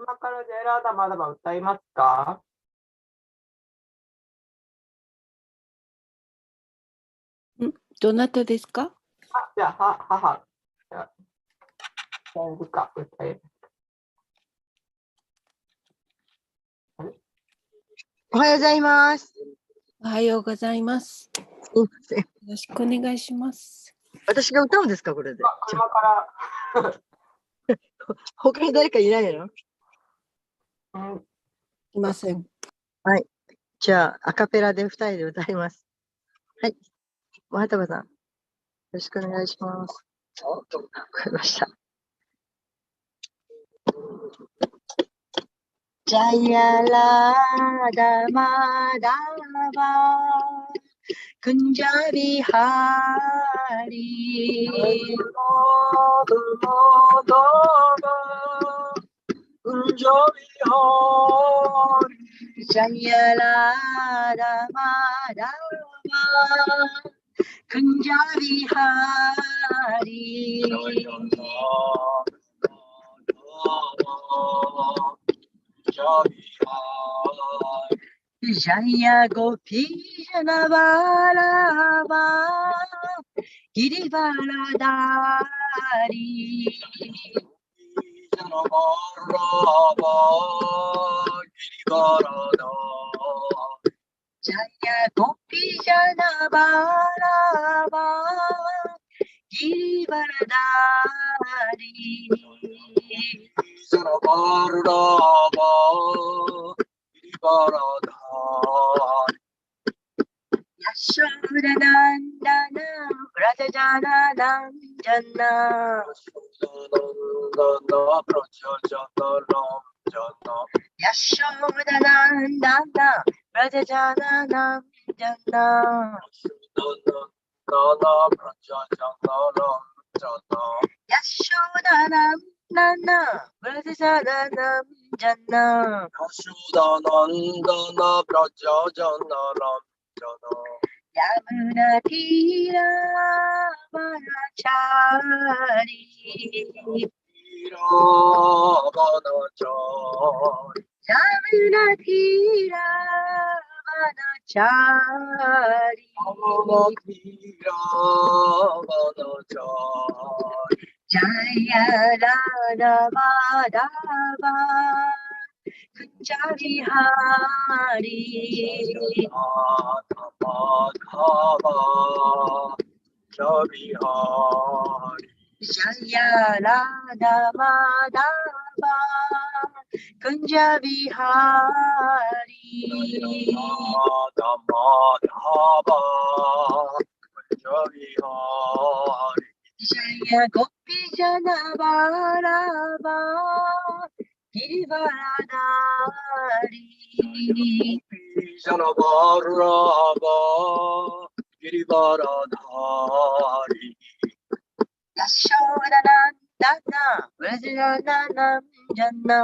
今からジェラーダマダバ歌いますか？どなたですか？じゃあ、母。じゃあ、大丈夫か、歌います。おはようございます。おはようございます。すいません。よろしくお願いします。私が歌うんですか、これで。車から。他に誰かいないの？いません。はい。じゃあ、アカペラで2人で歌います。はい。マハタバさん、よろしくお願いします。わかりました。ジャヤラダマダバクンジャビハリジャヤラダマダバクンジャビハリジャヤゴピジャナバラバギリバラダリジャナバラバギリバラダジャヤゴピジャナバラバギリバラダリジャナバラバYashodanandana Vrajajananandana Yashodanandana Vrajajananandana Yashodanandana Vrajajananandana Yamuna Tira Vanachari Yamuna Tira Vanachari Jaya Radha Madhava Kunjabi Hari Jaya Radha Madhava Kunjabi Hari Jaya Gopi Jana Varava Girivaradari Jana Varava Girivaradari Yashodanandana Vrajananam Jana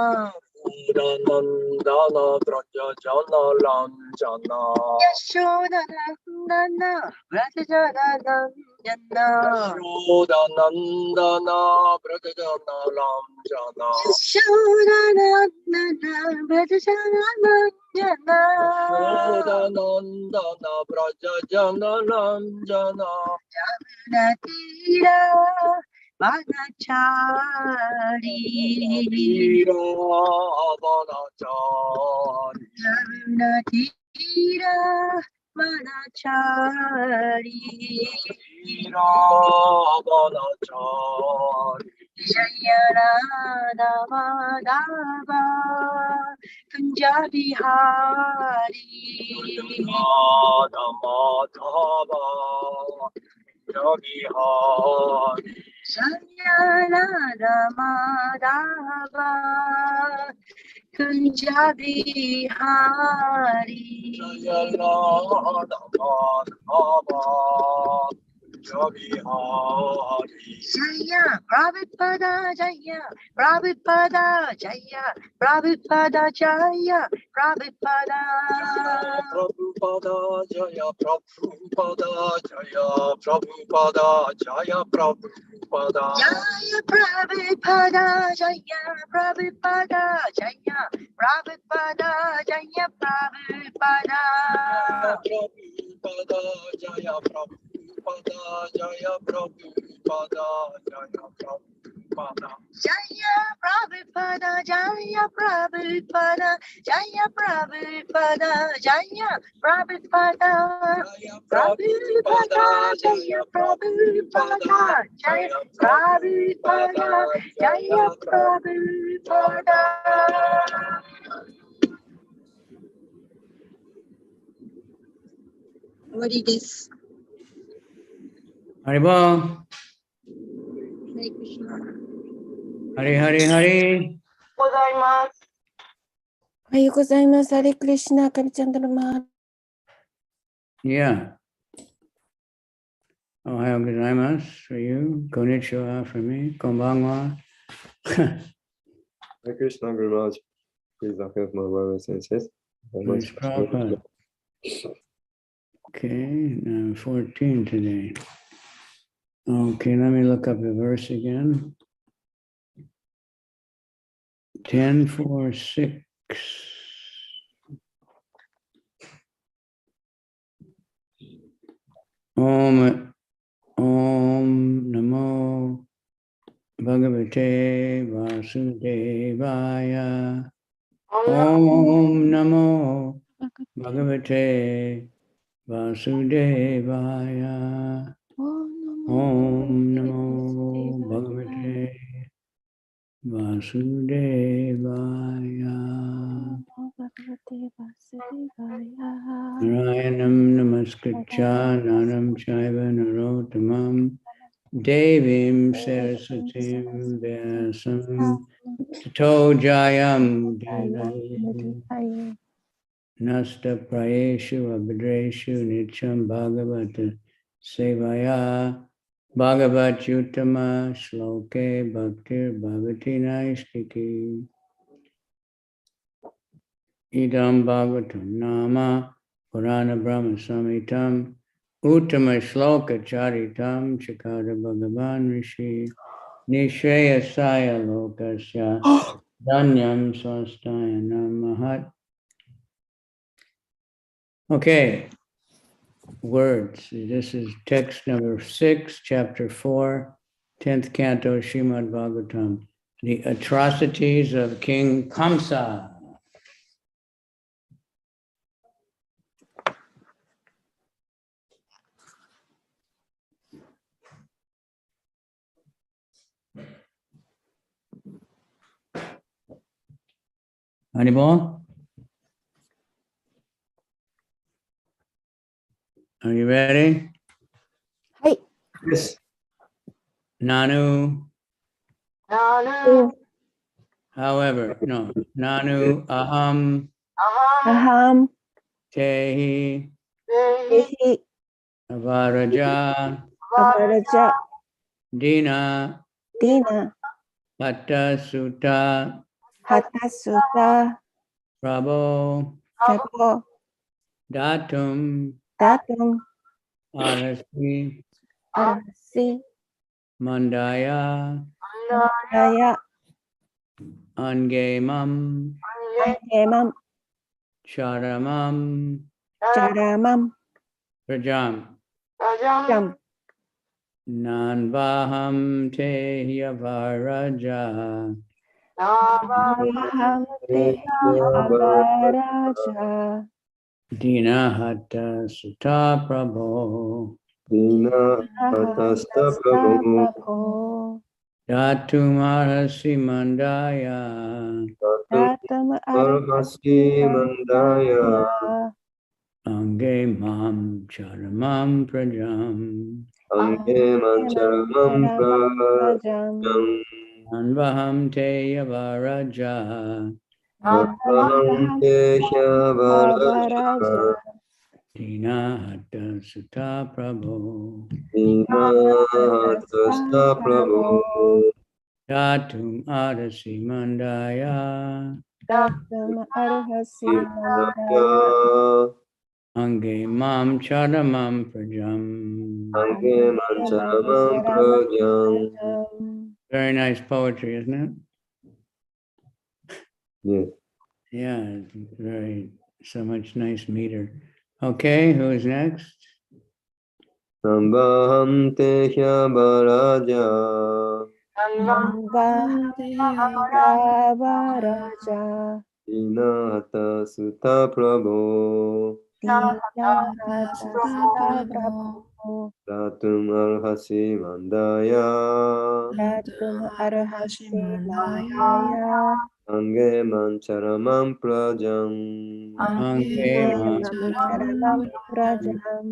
Yashodanandana Vrajajananam Jana Yashodanandana Vrajajananam Jana Yashodanandana Vrajajananam Jana Yashodanandana Vrajajananam Jana Yashodanandana Vrajajananam Jana Jamuna Tira Vanachari Jamuna Tira Vanachari Jaya Radha Madhava Kunjabi Hari Radha Madhava Kunjabi Hari Jaya Radha Madhava Kunjabi Hari Jaya Radha Madhava Jaya Prabhupada Jaya Prabhupada Jaya Prabhupada Jaya Prabhupada Prabhupada Jaya Prabhupada Jaya Prabhupada Jaya Prabhupada Jaya Prabhupada Jaya Prabhupada Jaya Prabhupada Jaya Prabhupada Prabhupada Jaya Prabhupada Jaya Prabhupada Jaya Prabhupada Jaya Prabhupada Jaya Prabhupada Jaya Prabhupada Jaya Prabhupada Prabhupada Jaya Prabhupada Jaya Prabhupada Jaya Prabhupada What is this? Haribo, Hare Krishna. Hari Hari Hari. ございます。おはようございます。ハレクリシナ、カビチャンドラマ。 Yeah. Ohayou gozaimasu for you. Konnichiwa for me. Konbanwa. Hare Krishna, Guru Maharaj. Please accept my brothers and sisters. Please, Prabhupada. Okay, now 14 today. Okay, let me look up the verse again. 10:4:6. Om Namo Bhagavate Vasudevaya. Om Namo Bhagavate Vasudevaya. Om Namo Bhagavate Vasudevaya. Narayanam Namaskritya Naram Chaiva Narottamam Devim Sarasatim Vyasam Tato Jayam Nasta Prayeshu Abhidreshu Nityam Bhagavata Sevaya Bhagavat Yutama Shloke Bhaktir Bhagavati Naistiki Idam Bhagavatam Nama Purana Brahma Samitam Uttama Shloka Charitam Chakara Bhagavan Rishi Nishreya Saya Lokasya Dhanyam Swastaya Namahat. Okay, words. This is text number 6, chapter 4, 10th canto, Srimad Bhagavatam. The atrocities of King Kamsa. Haribol? Are you ready? Hi. Yes. Nanu. Nanu. However, no. Nanu aham Aham. tehi Tehi. avaraja Avaraja. dina Dina. hatta sutta Hatasuta. prabho Prabho. datum Datum. arasi Arasi. mandaya Daya. angemam Angemam. charamam Charamam. prajam Jam. nanvaham tehi avaraja Aham. Tehi. Avaraja. dina hatta sutta prabho Dina Hatasta Prabhu Prabho. datum arasi mandaya Datum Arhasi Mandaya angemam charamam prajam Ange Mancharamam Prajam anvaham te avaraja Vaham Tesha Varaja Dina Hata Sutta Prabhu. Dinahasta Prabhu. Datum Adasi Mandaya. Datum Arhasi Mandaya. Dinahya. Ange Mam Charamam Prajam. Ange Mancharamam Prajam. Very nice poetry, isn't it? Yes. Yeah, it's very, so much nice meter. Okay, who is next? Nambaham te Hyabaraja. Nambahayavaraja. Dinahata Sutta Prabhu. Dinahata Prabhu. Datum Arhasi Mandaya. Datum Arhasi Mandaya. Ange Mancharamam Prajam. Ange Mam Charamam Prajam.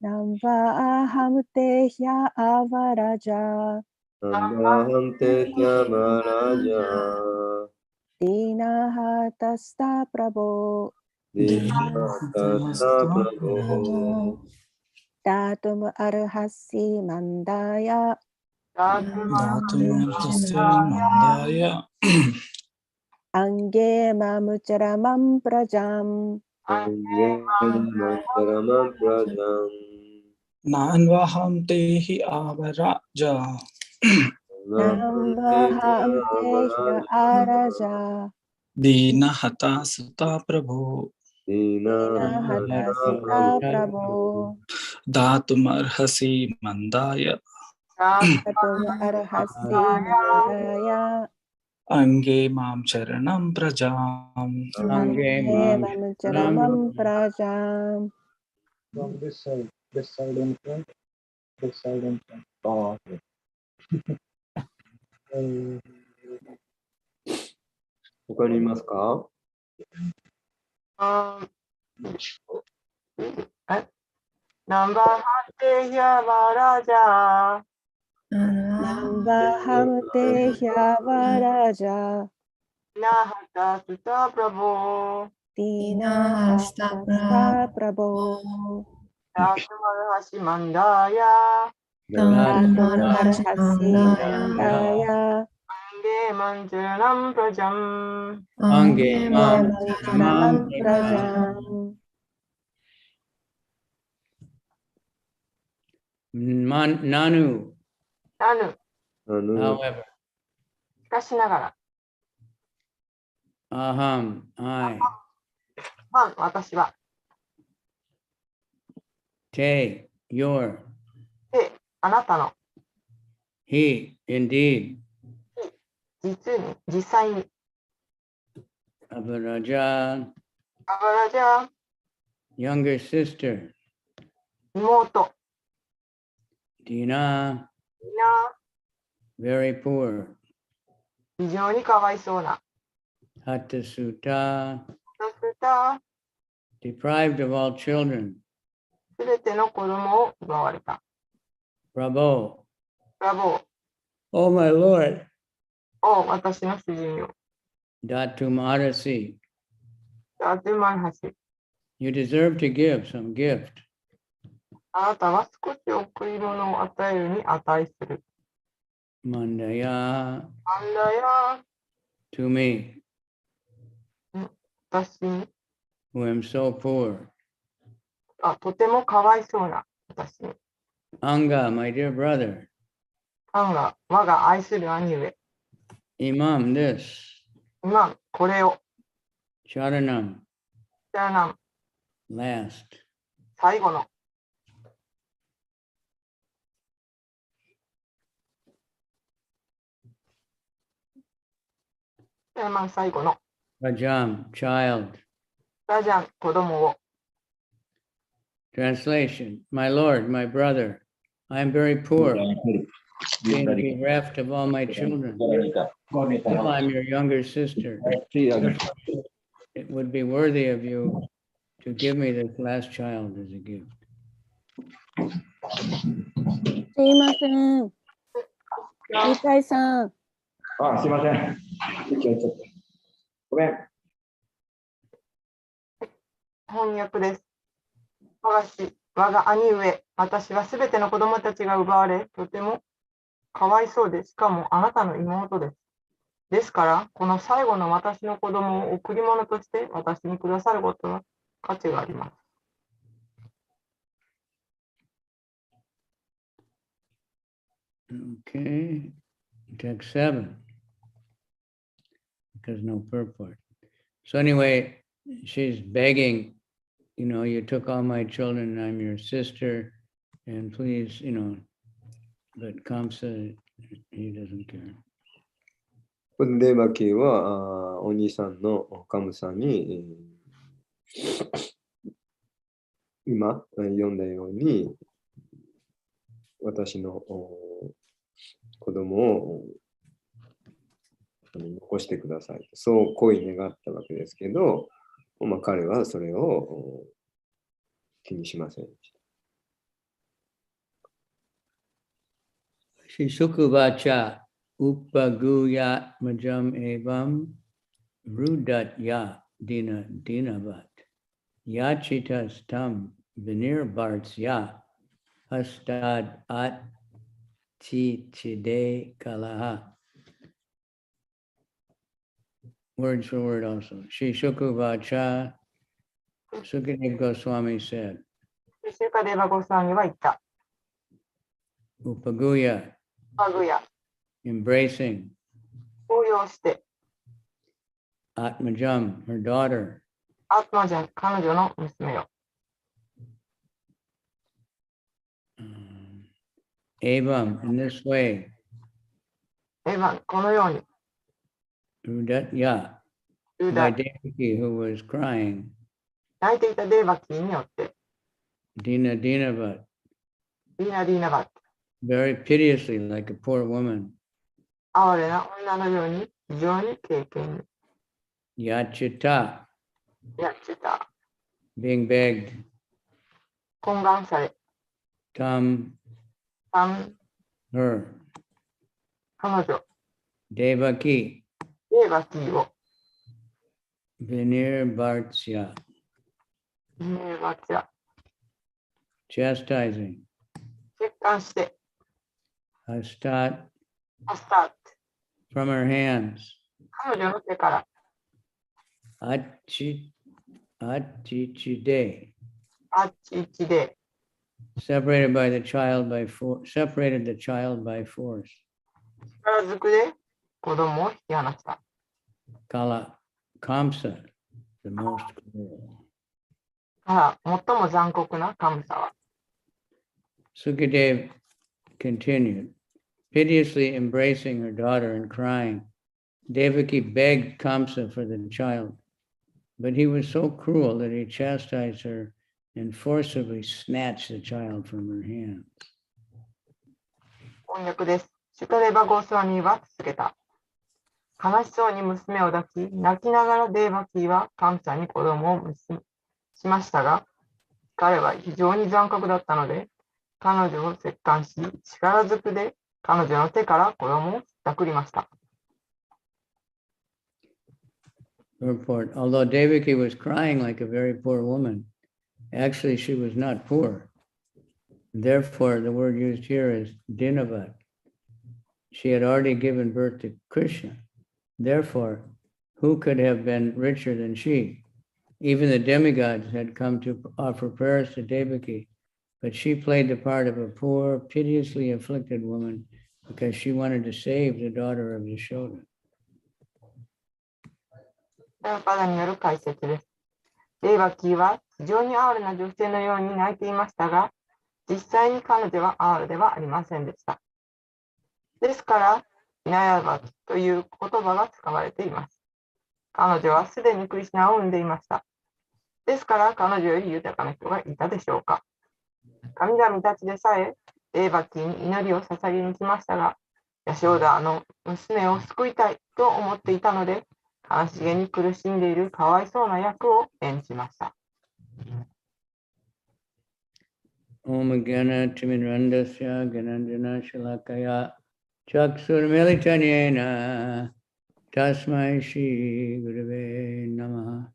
Namba aham te Hyavaraja. Nambaham te Hyabaraja. Dinahatasta Prabhu. Dinahata Prabhu. Datum Arhasi Mandaya. Mandaya Ange Mamucharamam Prajam. Ange Mancharamam Prajam. Nanvaham tehi avaraja Nambaham tehya araja. Dina hata sutta prabhu Dinahatasita Prabhu. Datum arhasi mandaya Datum Arhasi Mandaya. Ange mam charanam prajam. Ange Ange Mam Mamucharamam Prajam. From this side in front, this side in front. Oh, okay. 他にいますか？ナンバーハテヒャバラジャー。Nambaham tehya varaja.ナハタスタプラボー。Dinahasta Prabhu.ダトマルハシマンダヤ。Datum Arhasi Mandaya. アンゲマンチャラナンプラジャン。 Ange Mam Mamucharamam Prajam. Nanu, ナヌ、 however, しかしながら。 Aham, I, マン、私は。 Te, your, で、あなたの。 he, indeed, 実に、実際に。 Avaraja, アバラジャー、 younger sister, 妹。 Dina, みんな、 very poor, 非常にかわいそうな。 Hatasuta, そうすると、 deprived of all children, すべての子供を奪われた。 Prabhu, ブラボー。 oh my lord, お私の主人よ。 Datum Arasi, ダトゥマンハシ。 you deserve to give some gift. あなたは少し贈り物を与えるに値する。 Mandaya なんだよ、 to me, 私に。 who am so poor. とてもかわいそうな私に。 Anga, my dear brother, アンが我が愛する兄上。 Imam, this, 今、これを、 Charanam, じゃあなん、 last. 最後の。じゃあまあ最後の。 Rajam, child. ラジャン、子供を。 Translation, my lord, my brother, I am very poor, being bereft of all my children. Still, I'm your younger sister. It would be worthy of you to give me this last child as a gift. すいません。二階さん。あ、すいません。息がちょっと。ごめん。翻訳です。我が兄上、私はすべての子供たちが奪われ、とてもかわいそうです。しかもあなたの妹です。ですから、この最後の私の子供を贈り物として私にくださることは価値があります。Okay, text 7, because no purport. So anyway, she's begging, you took all my children, I'm your sister, and please, but Kamsa, he doesn't care. デーバキーはお兄さんのカムさんに、今読んだように私の子供を残してください。そう恋願ったわけですけど、彼はそれを気にしませんでした。Shisukuvacha upaguya majam evam rudatya dinavat yachitas tam vinirbartsya hastad at chichide kalaha. Words for word also. Shisukuvacha, Sukadeva Goswami said, シュカデバゴスワミは言った。Upaguya, パグヤ、 embracing 応用して、 Atmajam, her daughter, アートマジャン、彼女の娘よ。Evam, in this way, このように、 Rudatya, ル by ダ、 Devaki, who was crying, 泣いていたデーバキーによって、 Dina Dinavat, ディナディナバット、 very piteously, like a poor woman, 哀れな女のように、非常に経験に、 Yachita, やってた、 being begged, 懇願され、 Tam, her, 彼女、 Devaki, デーバキーを、 Vinirbartsya, デーバキャ、 chastising, 欠陥して、 Hastat, アスタート、 from her hands, 彼女の手から、 Achichide, あっちいちで、 separated the child by force. 力ずくで子供を引き離した。 Kala, Kamsa, the most cruel. 最も残酷な神様は、 Sukadev continued, piteously embracing her daughter and crying. Devaki begged Kamsa for the child, but he was so cruel that he chastised her and forcibly snatched the child from her hands. 翻訳です。シュカデバゴスワミは続けた。悲しそうに娘を抱き、泣きながらデーバキーは神様に子供をしましたが、彼は非常に残酷だったので、彼女を折檻し、力ずくで彼女の手から子供をひったくりました。Report. Although Devaki was crying like a very poor woman, actually she was not poor. Therefore, the word used here is dinavat. She had already given birth to Krishna. Therefore, who could have been richer than she? Even the demigods had come to offer prayers to Devaki, but she played the part of a poor, piteously afflicted woman because she wanted to save the daughter of Yashoda. パダによる解説です。デーバキーは非常に哀れな女性のように泣いていましたが、実際に彼女は哀れではありませんでした。ですから、イナヤバという言葉が使われています。彼女はすでにクリシナを産んでいました。ですから、彼女より豊かな人がいたでしょうか。神々たちでさえ、デーバキーに祈りを捧げに来ましたが、ヤショーダの娘を救いたいと思っていたので、悲しげに苦しんでいるかわいそうな役を演じました。Om Gana Timirandasya Gananjana Shalakaya Chaksur Militanyena Tasmai Shri Gurave Namaha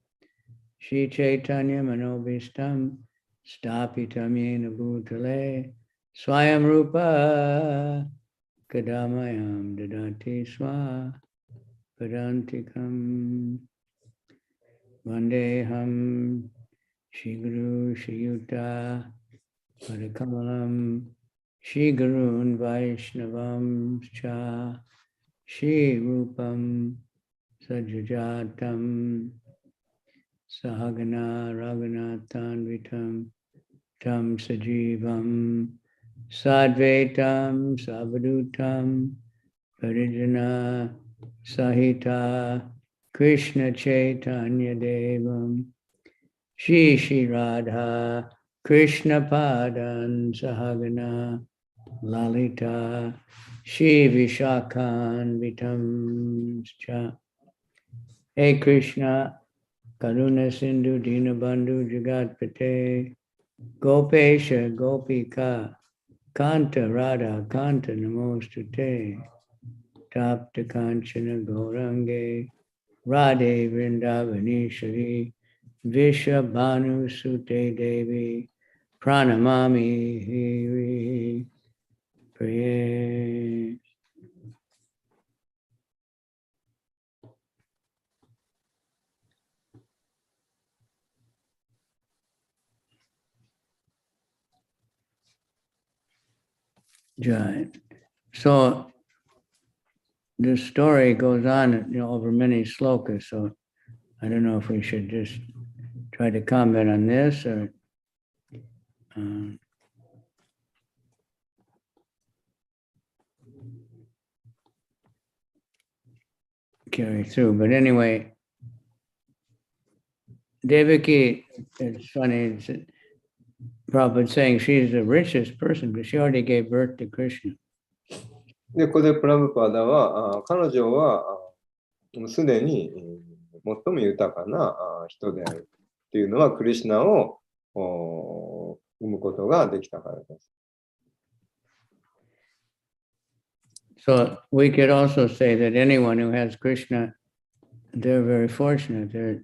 Shri Chaitanya Manobishtam Stapitam Yena Bhutale Swayam Rupa Kadamayam Dadati Swa Padantikam Vandeham Shri Guru Shri Yuta Padakamalam Shri Gurun Vaishnavam Cha Shri Rupam Sajajatam Sahagana Raghunathanvitam Tam Sajivam Sadvaitam Savadutam Parijana Sahita Krishna Chaitanya Devam Shri Shri Radha Krishna Padan Sahagana Lalita Shri Vishakhan Vitam Cha. Hey Krishna, Karuna Sindhu Dinabandhu Jagatpate Gopesha Gopika Kanta Radha Kanta Namostute Tapta Kanchana Gaurange Radhe Vrindavaneshwari Vishabhanu Sute Devi Pranamami Hiri Priye. Jai. So the story goes on, over many slokas. So I don't know if we should just try to comment on this or carry through. But anyway, Devaki, it's funny, Prabhupada saying she's the richest person because she already gave birth to Krishna. で、ここでプラブパダは、彼女はもうすでに最も豊かな人であるっていうのは、クリシュナを生むことができたからです。So we could also say that anyone who has Krishna, they're very fortunate. They're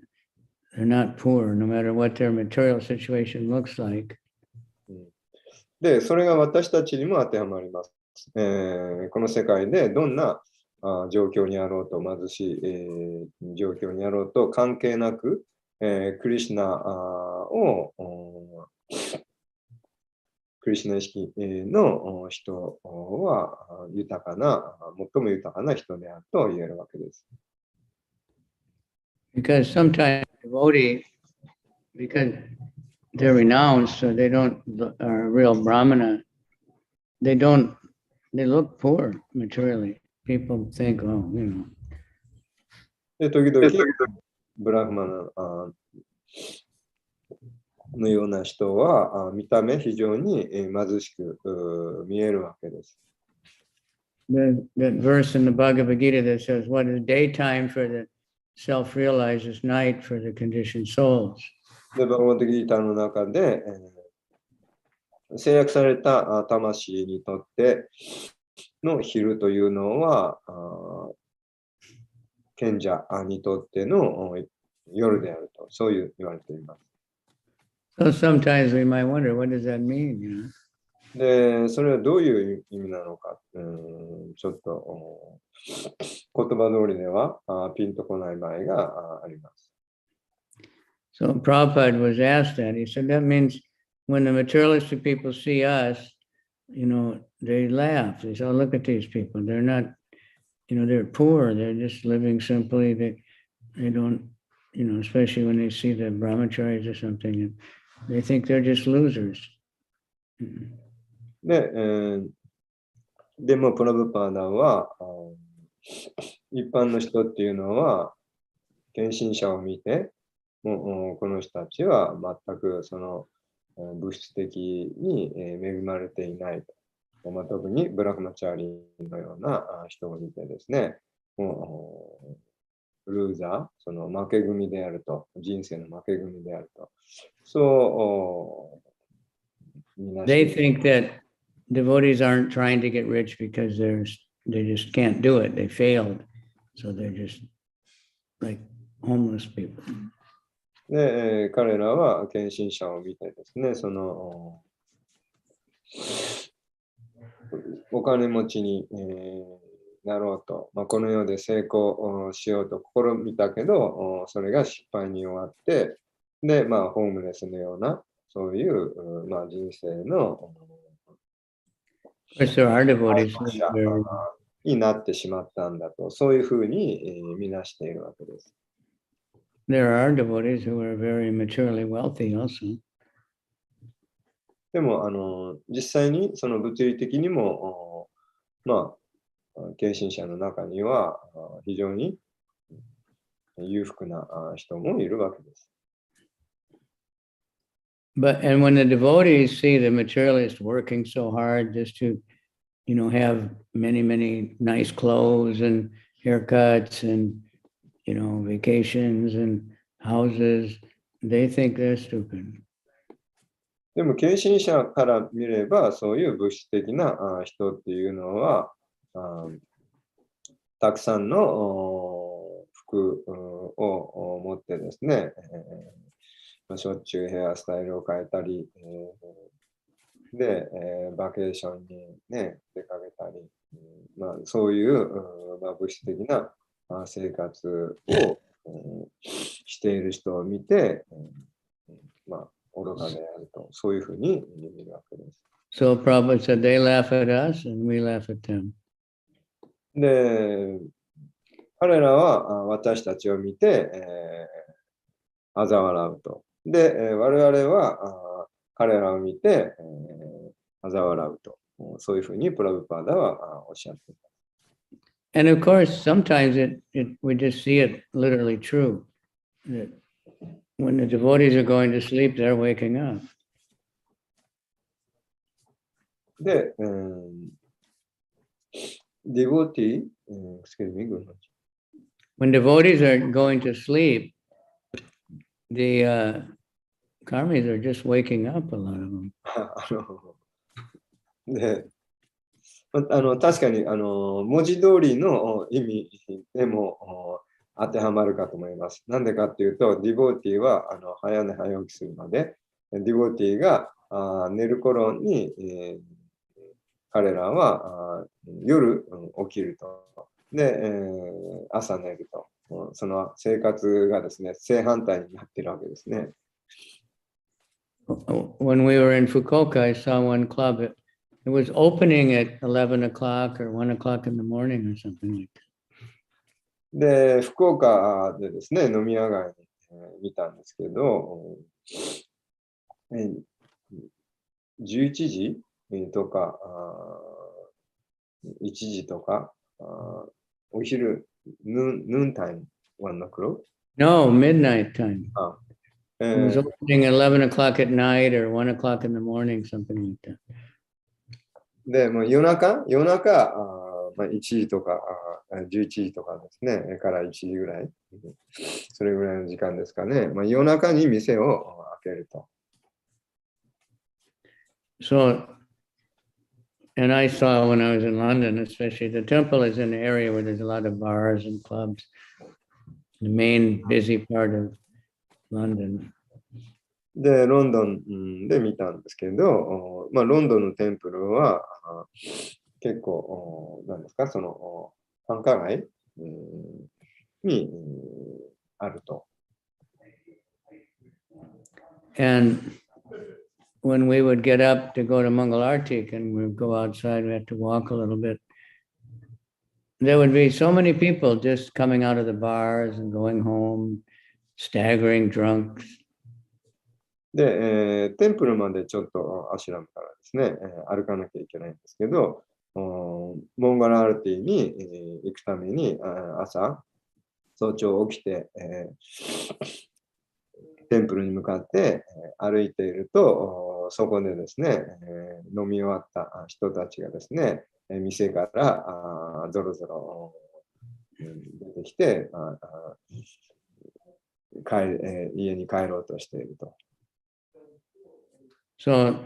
not poor, no matter what their material situation looks like. で、それが私たちにも当てはまります。この世界でどんな状況にあろうと、貧しい、状況にあろうと関係なく、クリシュナ意識の人は豊かな、最も豊かな人であると言えるわけです。Because sometimes devotee, because they're renounced, so they don't are a real brahmana. They look poor materially. People think, oh, で、時々ブラフマナのような人は見た目非常に貧しく見えるわけです。That verse in the Bhagavad Gita that says, what is daytime for the self-realized is night for the conditioned souls. で、バガバッドギーターの中で、制約された魂にとっての昼というのは、賢者にとっての夜であると、そう言われています。So sometimes we might wonder, what does that mean? で、それはどういう意味なのか、ちょっと言葉通りではピンとこない場合があります。So Prabhupada was asked that. He said, that means when the materialistic people see us, they laugh. They say, oh, look at these people. They're not, they're poor. They're just living simply. They don't, especially when they see the brahmacharis or something, and they think they're just losers. でもプラブパーダは一般の人っていうのは献身者を見てもうこの人たちは全くその物質的に恵まれていないと、特にブラフマチャーリーのような人を見てですね、もうルーザー、その負け組であると、人生の負け組であると、そうみなして。 They think that devotees aren't trying to get rich because they just can't do it. They failed. So they're just like homeless people. で、彼らは献身者を見てですね、そのお金持ちに、なろうと、この世で成功しようと試みたけど、それが失敗に終わって、で、ホームレスのような、そういう、人生の Of course, there are devotees who 者 are very, になってしまったんだと、そういうふうに見なしているわけです。there are devotees who are very materially wealthy also. でも、実際にその物理的にも、献身者の中には非常に裕福な人もいるわけです。And when the devotees see the materialist working so hard just to, have many, many nice clothes and haircuts and, vacations and houses, they think they're stupid. でも、献身者から見れば、そういう物質的な人っていうのは、たくさんの服を持ってですね、しょっちゅうヘアスタイルを変えたり、で、バケーションに、ね、出かけたり、そういう、物質的な生活をしている人を見て、愚かであると、そういうふうに見るわけです。So Prabhupada said they laugh at us and we laugh at them. で、彼らは私たちを見て、嘲笑うと。で、我々は彼らを見て、嘲笑うと。そういうふうにプラブパーダはおっしゃっています。And of course, sometimes we just see it literally true. That when the devotees are going to sleep, they're waking up. で、devotee, excuse me, when devotees are going to sleep, the karmis are just waking up, a lot of them. で、確かに文字通りの意味でも当てはまるかと思います。なんでかっていうと、ディボーティーは早寝早起きするので、ディボーティーが寝る頃に、彼らは夜起きると。で、朝寝ると。その生活がですね、正反対になっているわけですね。When we were in Fukuoka, I saw one club. It was opening at 11 o'clock or 1 o'clock in the morning or something like that. で、福岡でですね、飲み屋街に見たんですけど、11時とか1時とか、お昼、noon time, 1 o'clock? No, midnight time. It was opening at 11 o'clock at night or 1 o'clock in the morning, something like that. で、もう夜中、1時とか11時とかですね、から1時ぐらい、それぐらいの時間ですかね。夜中に店を開けると。So, and I saw when I was in London, especially, the temple is in an area where there's a lot of bars and clubs, the main busy part of London. で、ロンドンで見たんですけど、ロンドンのテンプルは結構、何ですか、その繁華街にあると。And when we would get up to go to Mangalartik and we'd go outside, we had to walk a little bit. There would be so many people just coming out of the bars and going home, staggering drunks. で、テンプルまでちょっとアシュラムからですね、歩かなきゃいけないんですけど、モンガラアルティに行くために朝、早朝起きて、テンプルに向かって歩いていると、そこでですね、飲み終わった人たちがですね、店からぞろぞろ出てきて、家に帰ろうとしていると。So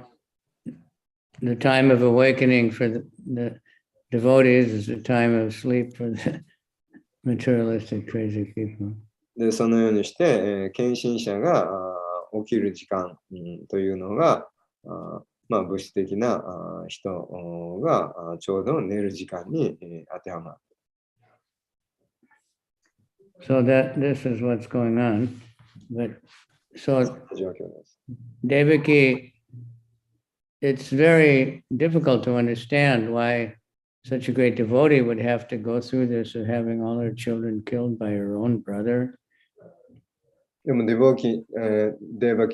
the time of awakening for the devotees is the time of sleep for the materialistic, crazy people. で、そのようにして、献身者が起きる時間、というのが、まあ、物質的な人がちょうど寝る時間に当てはまる。So that this is what's going on. But so Devaki, it's very difficult to understand why such a great devotee would have to go through this of having all her children killed by her own brother. でもデバキ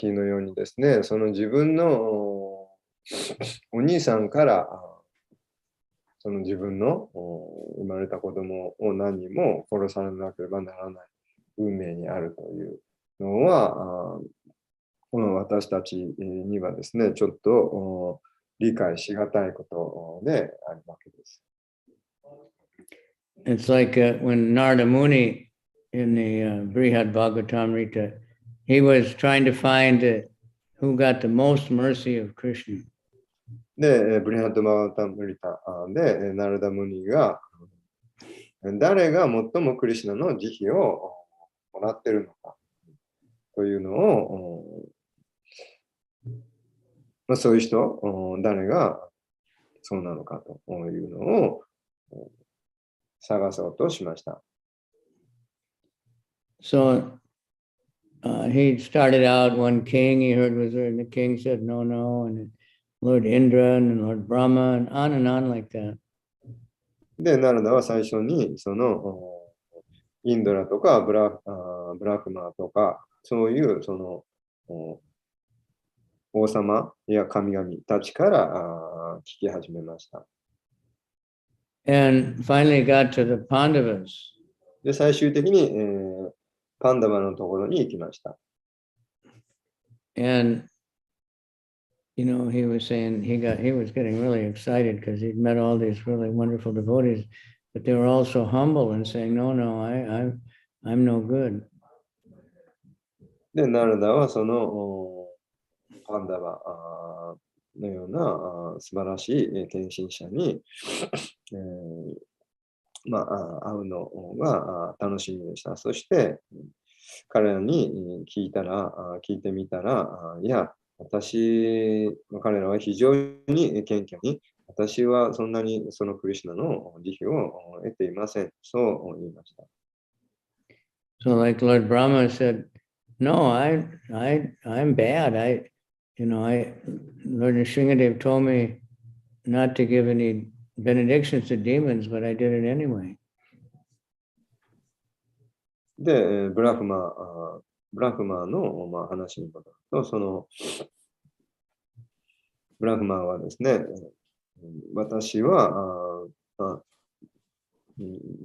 ーのようにですね、その自分のお兄さんからその自分の生まれた子供を何人も殺さなければならない運命にあるというのは、この私たちにはですね、ちょっと理解しがたいことであるわけです。It's like when Narada Muni in the Brihad Bhagavatamrita, he was trying to find who got the most mercy of Krishna. で、ブリハッド・バガバタムリタで、ナラダ・ムニが誰が最もクリシュナの慈悲をもらっているのかというのを、まあ、そういう人、誰がそうなのかというのを探そうとしました。So he started out one king he heard was there, and the king said no, no, and Lord Indra and Lord Brahma and on like that. で、ナラダは最初にそのインドラとかブラフマとかそういうその王様や神々たちから聞き始めました。And finally got to the Pandavas. で、最終的に、パンダバのところに行きました。And you know, he was saying he was getting really excited because he'd met all these really wonderful devotees, but they were all so humble and saying, no, no, I'm no good. で、ナラダはそのパンダバのような素晴らしい献身者に、まあ、会うのが楽しみでした。そして、彼らに聞いてみたら、いや、彼らは非常に謙虚に、私はそんなにそのクリシュナの慈悲を得ていません。そう言いました。So like Lord Brahma said, no, I'm bad. Lord Nrsingadev told me not to give any benedictions to demons, but I did it anyway. で、ブラフマの、話に戻ると、そのブラフマはですね、私は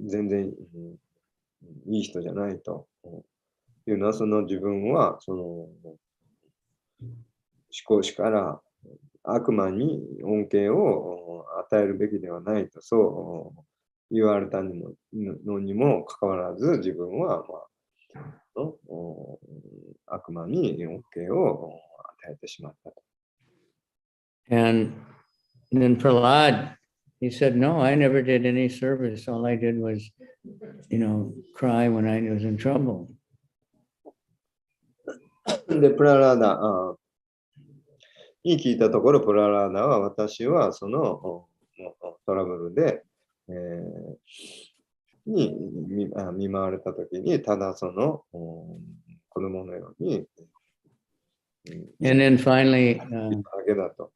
全然いい人じゃないというのは、その自分はその思考主から悪魔に恩恵を与えるべきではないと、そう言われたのにもかかわらず、自分は、悪魔に恩恵を与えてしまったと。And then Prahlad, he said, no, I never did any service. All I did was, cry when I was in trouble. で、プララーダに聞いたところ、プララーダは私はそのトラブルで、に見舞われたときに、ただその子供のように、And then finally, だけだと。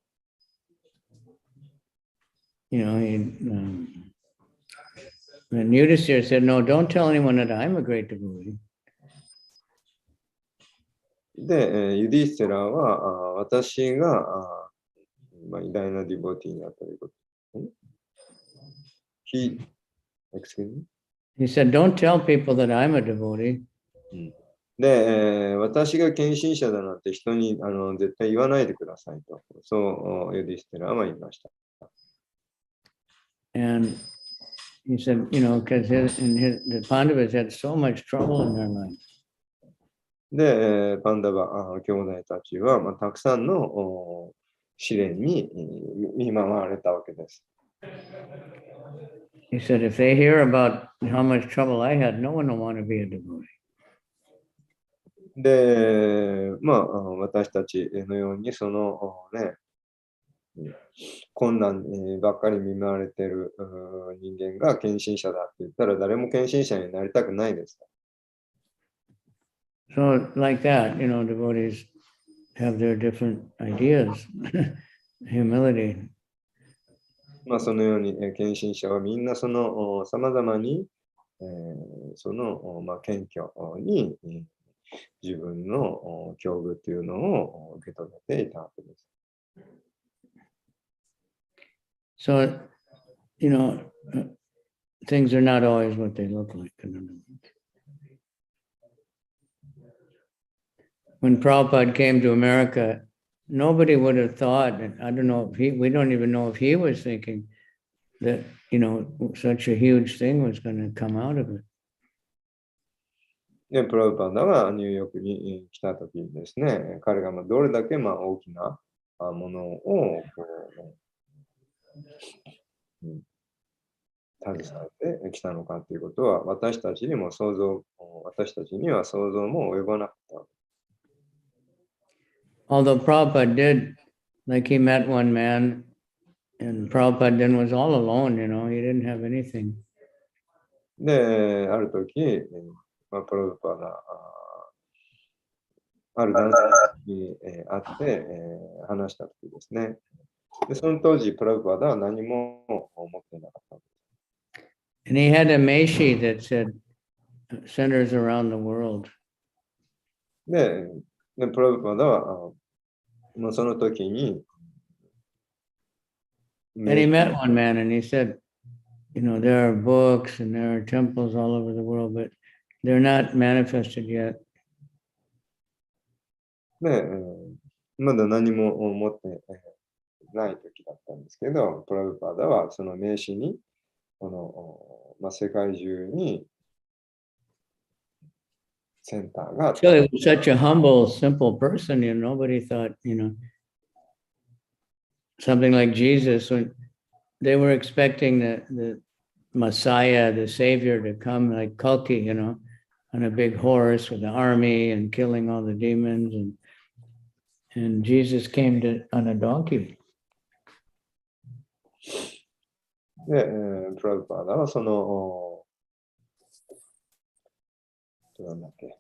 and Yudhisthira said, no, don't tell anyone that I'm a great devotee. で、ユディステラは私が偉大なディボティーになったということ。Excuse me? He said, don't tell people that I'm a devotee. で、私が献身者だなんて人に絶対言わないでくださいと。そうユディステラは言いました。And he said, because the Pandavas had so much trouble in their life. で、パンダバ兄弟たちは、たくさんの試練に見舞われたわけです。He said, if they hear about how much trouble I had, no one will want to be a devotee. で、まあ、私たちのように、そのね、困難ばっかり見舞われている人間が献身者だって言ったら、誰も献身者になりたくないです。So like that, devotees have their different ideas, humility. まあ、そのように、献身者はみんなその様々に、その、謙虚に自分の境遇というのを受け止めていたわけです。So, things are not always what they look like. When Prabhupada came to America, nobody would have thought, and I don't know if we don't even know if he was thinking that, such a huge thing was going to come out of it. で、プラブパダがニューヨークに来たときにですね、彼がどれだけ大きなものを携えてきたのかということは、私たちには想像も及ばなかった。Although Prabhupada did, like he met one man, and Prabhupada then was all alone, he didn't have anything. で、あるとき、プラブパダ、ある男性に会って話したときですね。で、その当時、プラブパダは何も持ってなかった。And he had a meishi that said, centers around the world. で、プラブパダは、その時に、And he met one man and he said, there are books and there are temples all over the world, but they're not manifested yet. で、まだ何も持ってない時だったんですけど、プラブパダはその名詞に、世界中にセンターが。So he was such a humble, simple person, nobody thought, something like Jesus, when they were expecting the Messiah, the Savior, to come like Kalki, on a big horse with an army and killing all the demons, and Jesus came on a donkey. で、プラブパダはその、なんだっけ、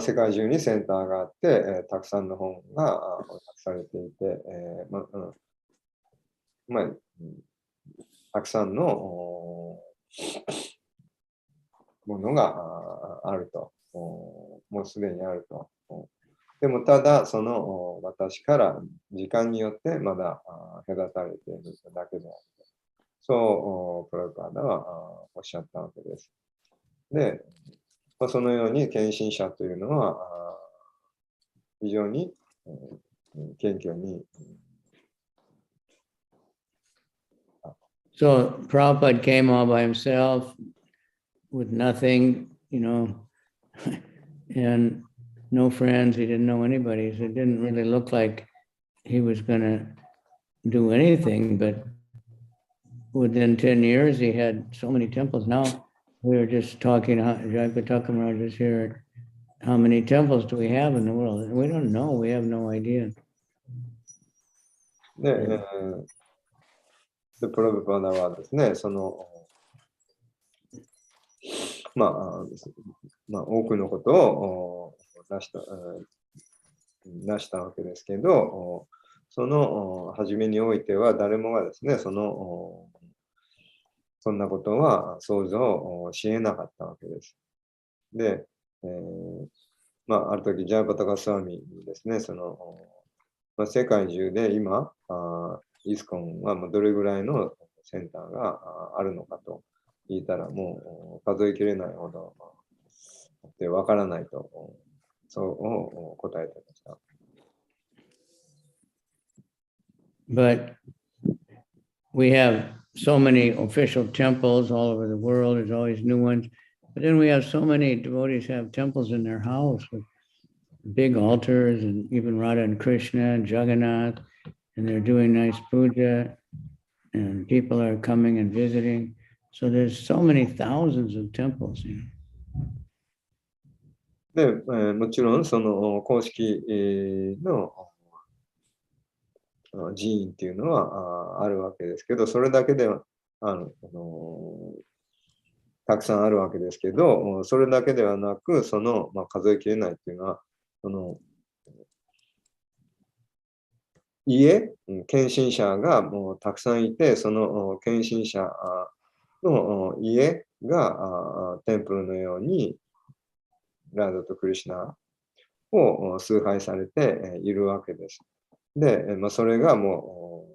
世界中にセンターがあって、たくさんの本が翻訳されていて、たくさんのものがあると、もうすでにあると。でもただ、その私から時間によってまだ隔たれているだけである。そう、プラブパダはおっしゃったわけです。で、そのように献身者というのは非常に謙虚に。So Prabhupada came all by himself with nothing, and no friends. He didn't know anybody. So it didn't really look like he was going to do anything. But within 10 years, he had so many temples. Now we were just talking, Jayapataka Maharaj was here, how many temples do we have in the world? We don't know. We have no idea. で、プラブパダはですね、その、多くのことを成したわけですけど、その初めにおいては誰もがですね、そんなことは想像し得なかったわけです。で、ある時、ジャーパタカスワミにですね、世界中で今、イスコンはどれぐらいのセンターがあるのかと聞いたら、もう数えきれないほどでわからないと、そう答えてました。But we have so many official temples all over the world. There's always new ones. But then we have so many devotees have temples in their house with big altars, and even Radha and Krishna and Jagannath, and they're doing nice puja, and people are coming and visiting. So there's so many thousands of temples. で、もちろんその公式の寺院っていうのはあるわけですけど、それだけではたくさんあるわけですけど、それだけではなく、その、数えきれないっていうのは、その家、献身者がもうたくさんいて、その献身者の家がテンプルのようにラードとクリシュナを崇拝されているわけです。で、それがも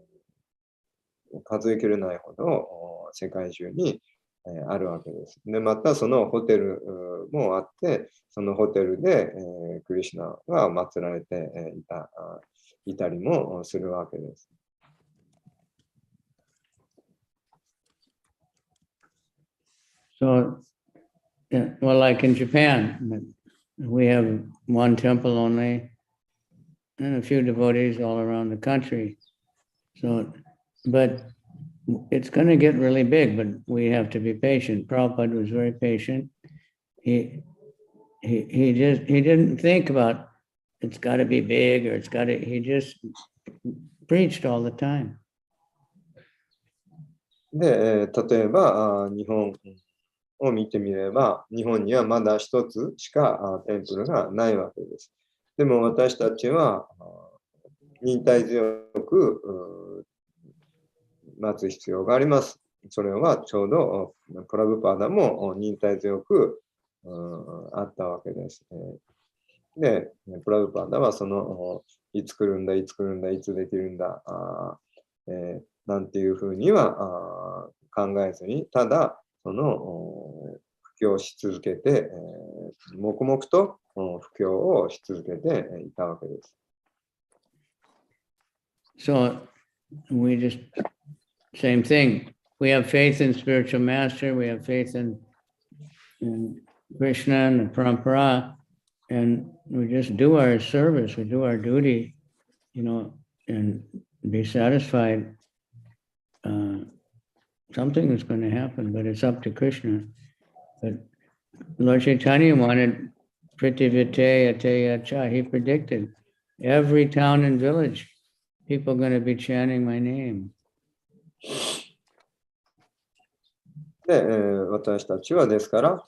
う数えきれないほど世界中にあるわけです。で、またそのホテルもあって、そのホテルでクリシュナが祀られていたりもするわけです。So, well, like in Japan, we have one temple only and a few devotees all around the country. So, but it's going to get really big, but we have to be patient. Prabhupada was very patient. He didn't think about it's got to be big or he just preached all the time. で、例えば日本を見てみれば、日本にはまだ一つしかテンプルがないわけです。でも私たちは忍耐強く待つ必要があります。それはちょうどプラブパーダも忍耐強くあったわけです。で、プラブパーダはそのいつ来るんだ、いつ来るんだ、いつできるんだ、なんていうふうには考えずに、ただその布教し続けて、黙々と布教をし続けていたわけです。So we just, same thing. We have faith in spiritual master, we have faith in Krishna and the Parampara, and we just do our service, we do our duty, and be satisfied. Something is going to happen, but it's up to Krishna. But Lord Chaitanya wanted Pritivite Ateya Cha. He predicted every town and village, people are going to be chanting my name. で、私たちはですから、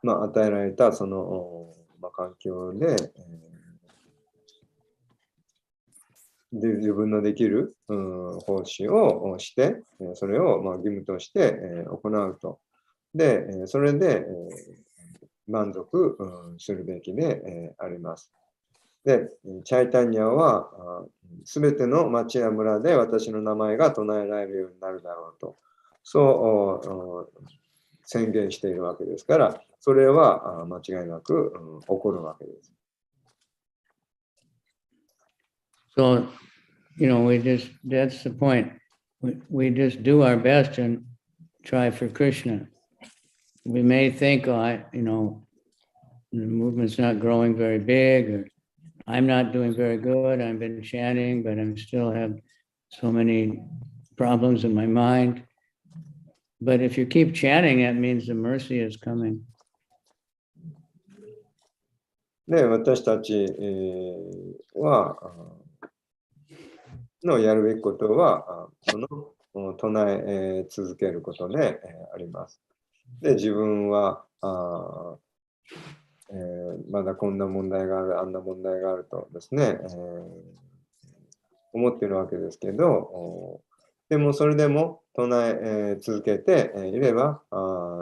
与えられたその、環境で、自分のできる、奉仕をして、それを義務として、行うと。で、それで、満足、するべきで、あります。で、チャイタニアは、すべての町や村で私の名前が唱えられるようになるだろうと、そう宣言しているわけですから、それは間違いなく起こるわけです。So, that's the point. We just do our best and try for Krishna. We may think, the movement's not growing very big, or I'm not doing very good. I've been chanting, but I still have so many problems in my mind. But if you keep chanting, that means the mercy is coming. で、私たちは、のやるべきことは、その唱え続けることであります。で、自分はまだこんな問題がある、あんな問題があるとですね、思っているわけですけど、でもそれでも唱え続けていれば、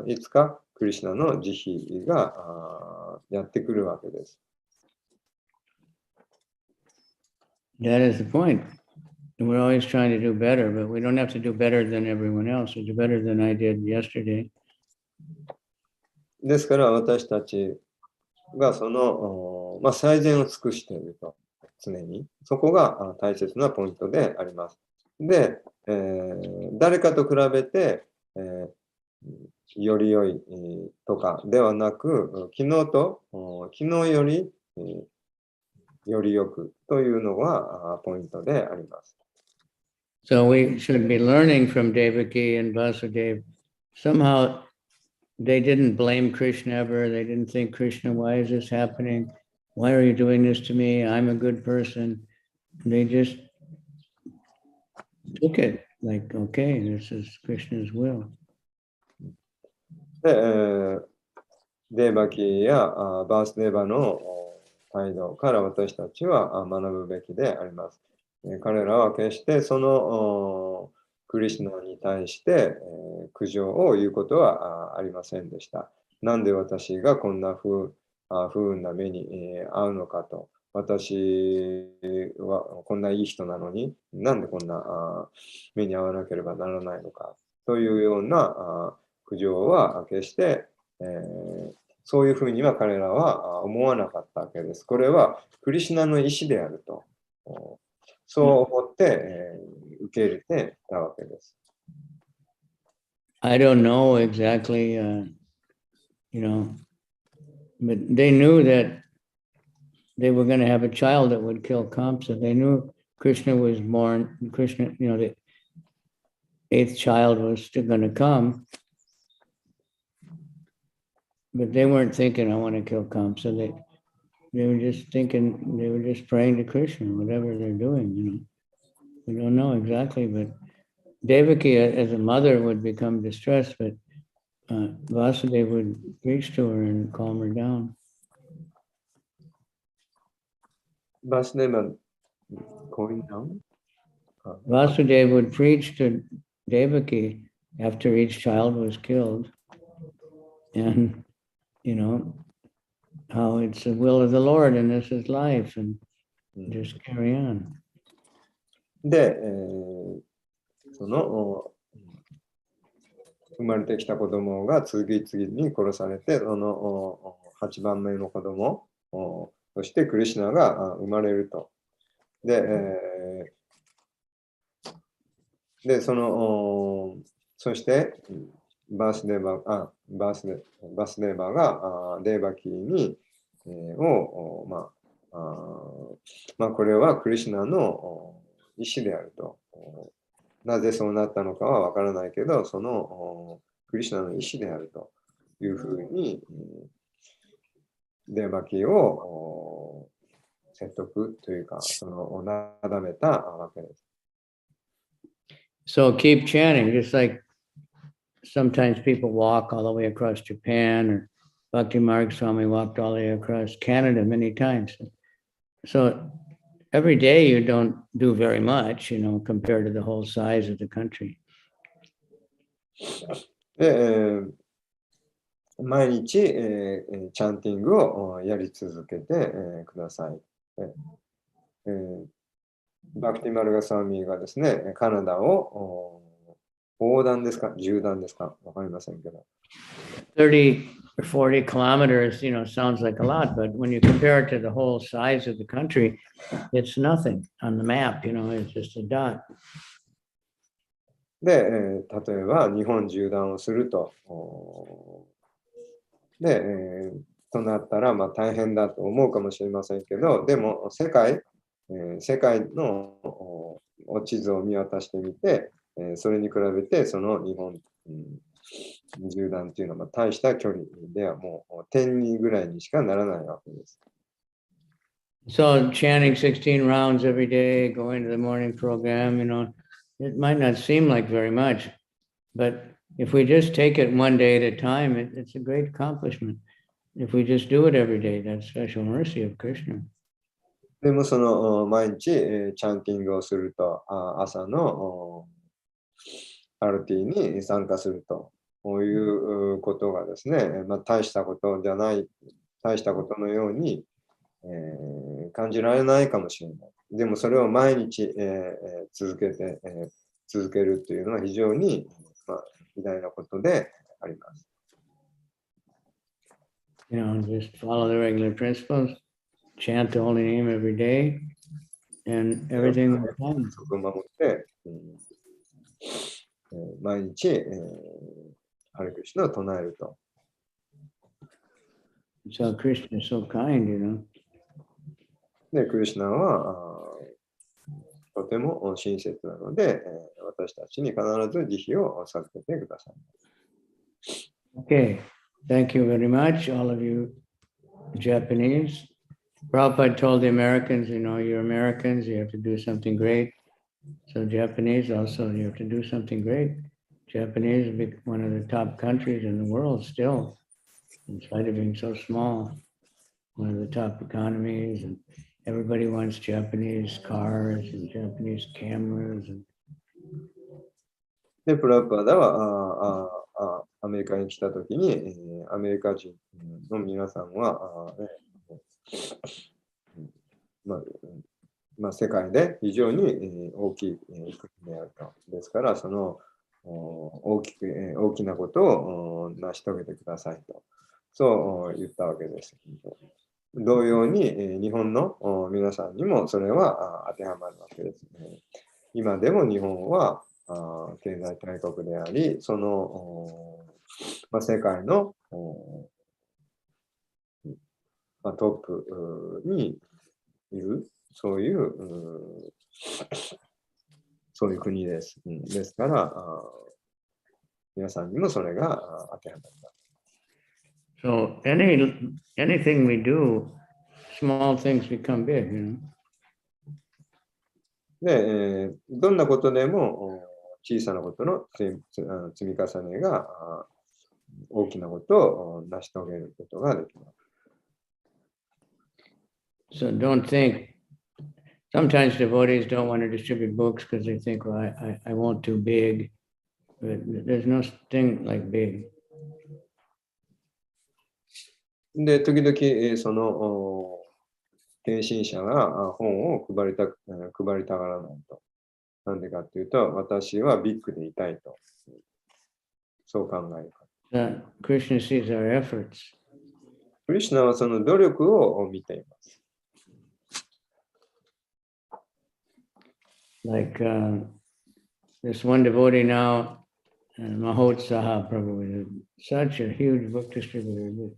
いつかクリシュナの慈悲がやってくるわけです。That is the point. We're always trying to do better, but we don't have to do better than everyone else. We do better than I did yesterday. ですから私たちがその、最善を尽くしていると、常に。そこが大切なポイントであります。で、誰かと比べて、より良いとかではなく、昨日よりよりよくというのがポイントであります。So we should be learning from Devaki and Vasudev. Somehow they didn't blame Krishna ever. They didn't think, Krishna, why is this happening? Why are you doing this to me? I'm a good person. They just took it like, okay, this is Krishna's will. で、デーバキーやバースデーバの態度から私たちは学ぶべきであります。彼らは決してそのクリシュナに対して苦情を言うことはありませんでした。なんで私がこんな不運な目に遭うのかと。私はこんないい人なのになんでこんな目に遭わなければならないのかというような苦情は決してそういうふうには彼らは思わなかったわけです。これはクリシュナの意思であると、そう思って、受け入れていたわけです。I don't know exactly, but they knew that they were going to have a child that would kill Kamsa. They knew Krishna was born, Krishna, the 8th child was still going to come. But they weren't thinking, I want to kill Kamsa. They were just thinking, they were just praying to Krishna, whatever they're doing, We don't know exactly, but Devaki as a mother would become distressed, but Vasudeva would preach to her and calm her down. Vasudeva going down? Vasudeva would preach to Devaki after each child was killed. And, how it's the will of the Lord and this is life and just carry on. で、その生まれてきた子供が次々に殺されて、その8番目の子供、そしてクリシュナが生まれると。で、そしてバースデーバーがデーバキーに、これはクリシュナの意思であると。なぜそうなったのかはわからないけど、そのクリシュナの意思であるというふうに、デーバキーを説得というか、なだめたわけです。So keep chanting, just like sometimes people walk all the way across Japan, or Bhakti Marg Swami walked all the way across Canada many times. So every day you don't do very much, compared to the whole size of the country. で、毎日、チャンティングをやり続けて、ください。バクティマルガスワミがですね、カナダを横断ですか縦断ですかわかりませんけど。30 or 40 kilometers, sounds like a lot, but when you compare it to the whole size of the country, it's nothing on the map, it's just a dot. で、例えば日本縦断をすると。で、となったら大変だと思うかもしれませんけど、でも世界の地図を見渡してみて、それに比べてその日本、縦断というのは大した距離ではもう点2ぐらいにしかならないわけです。So chanting 16 rounds every day, going to the morning program, it might not seem like very much, but if we just take it one day at a time, it's a great accomplishment. If we just do it every day, that's special mercy of Krishna. でもその毎日チャンティングをすると、朝のアルティに参加するということがですね、大したことじゃない、大したことのように、感じられないかもしれない。でもそれを毎日、続けるというのは非常に、偉大なことであります。Just follow the regular principles, chant the holy name every day, and everything will come. そこを守って、毎日、ハレクリシュナを唱えると。So Krishna is so kind, で、クリシュナはとても親切なので、私たちに必ず慈悲を授けてください。Okay, thank you very much, all of you Japanese. Prabhupada told the Americans, you're Americans, you have to do something great. So Japanese also, you have to do something great. Japanese is one of the top countries in the world still, in spite of being so small, one of the top economies, and everybody wants Japanese cars and Japanese cameras.で、プラパダはアメリカに来たときに、アメリカ人の皆さんは、世界で非常に大きい国であると。ですから、その大きなことを成し遂げてくださいと、そう言ったわけです。同様に、日本の皆さんにもそれは当てはまるわけですね。今でも日本は経済大国であり、その、世界のトップにいる、そういう国です。ですから、皆さんにもそれが当てはまります。So anything we do, small things become big, で、どんなことでも小さなことの積み重ねが大きなことを成し遂げることができます。So don't think, sometimes devotees don't want to distribute books because they think, well, I won't do big, but there's no thing like big. で、時々、その、献身者が本を配りたがらないと。なんでかっていうと、私はビッグでいたいと。そう考えるから。Krishna sees our efforts. クリシュナはその努力を見ています。Like this one devotee now, Mahotsaha Prabhu, is such a huge book distributor.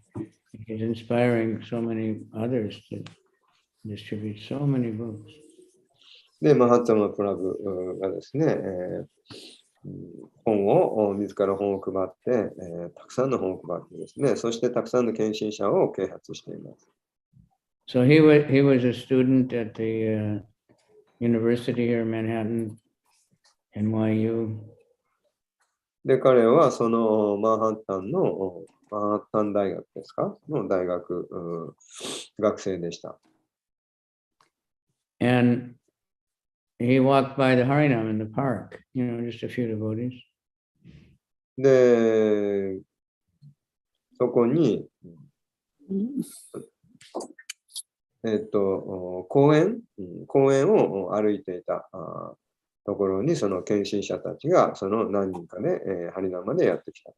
He's inspiring so many others to distribute so many books. で、マハッツァマプラブがですね、自ら本を配って、たくさんの本を配ってですね、そしてたくさんの献身者を啓発しています。So he was a student at the university here in Manhattan, NYU. で、彼はそのマンハッタン大学ですかの大学、学生でした。And he walked by the Harinam in the park, just a few devotees. で、そこに、公園を歩いていたところに、その献身者たちが、その何人かで、ハリナまでやってきた。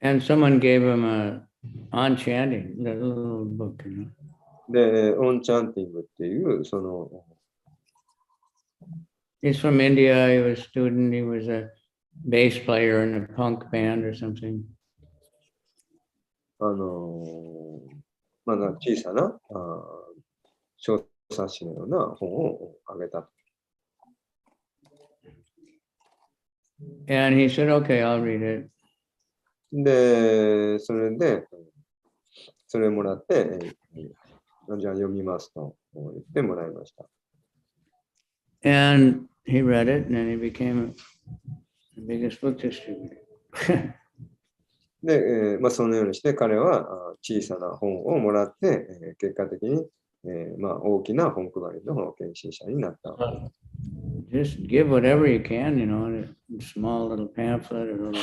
And someone gave him on chanting, the little book, で、オンチャンティングっていう、その、He's from India, he was a student, he was a bass player in a punk band or something. まだ小さな小冊子のような本をあげた。And he said, okay, I'll read it. で、それもらって、じゃあ読みますと言ってもらいました。And he read it, and then he became the biggest book distributor. で、そのようにして彼は小さな本をもらって、結果的に、大きな本配りの献身者になった。Just give whatever you can, a small little pamphlet or a little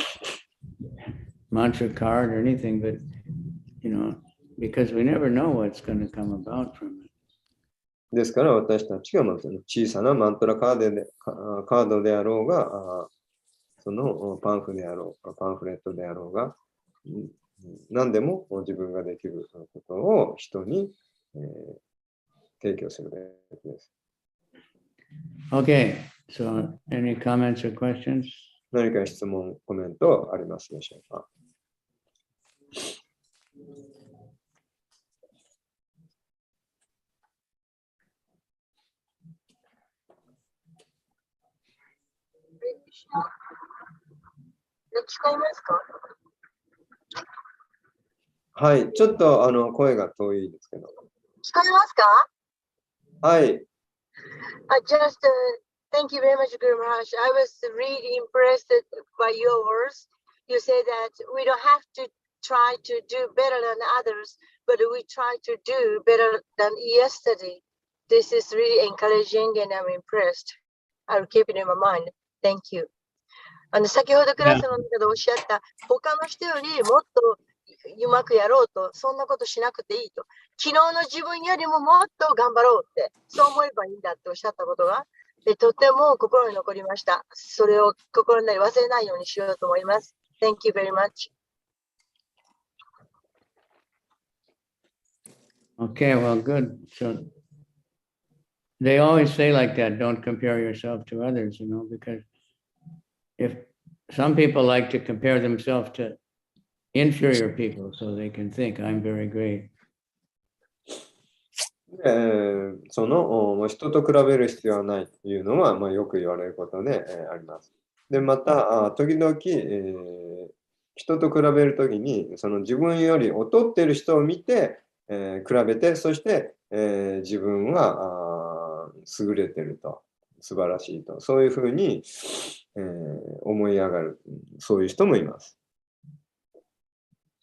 mantra card or anything, but, because we never know what's going to come about from it. ですから私たちがまず小さなマントラカードであろうが、そのパンフレットであろうが、何でも自分ができることを人に、提供するべきです。Okay, so any comments or questions? 何か質問、コメントありますでしょうか。聞こえますか？はい、ちょっと声が遠いですけど。聞こえますか？はい。I just thank you very much, Guru Maharaj. I was really impressed by your words. You say that we don't have to try to do better than others, but we try to do better than yesterday. This is really encouraging and I'm impressed. I'll keep it in my mind. Thank you. 先ほどクラスの中でおっしゃった、他の人よりもっとうまくやろうと、そんなことしなくていいと。昨日の自分よりももっと頑張ろうって、そう思えばいいんだっておっしゃったことが、とても心に残りました。それを心に忘れないようにしようと思います。Thank you very much. Okay, well, good. So they always say like that, don't compare yourself to others, because if some people like to compare themselves to inferior people so they can think I'm very great. その人と比べる必要はないというのは、よく言われることで、あります。で、また、時々、人と比べるときに、その自分より劣っている人を見て、比べて、そして、自分は優れてると、素晴らしいと、そういうふうに、思い上がる、そういう人もいます。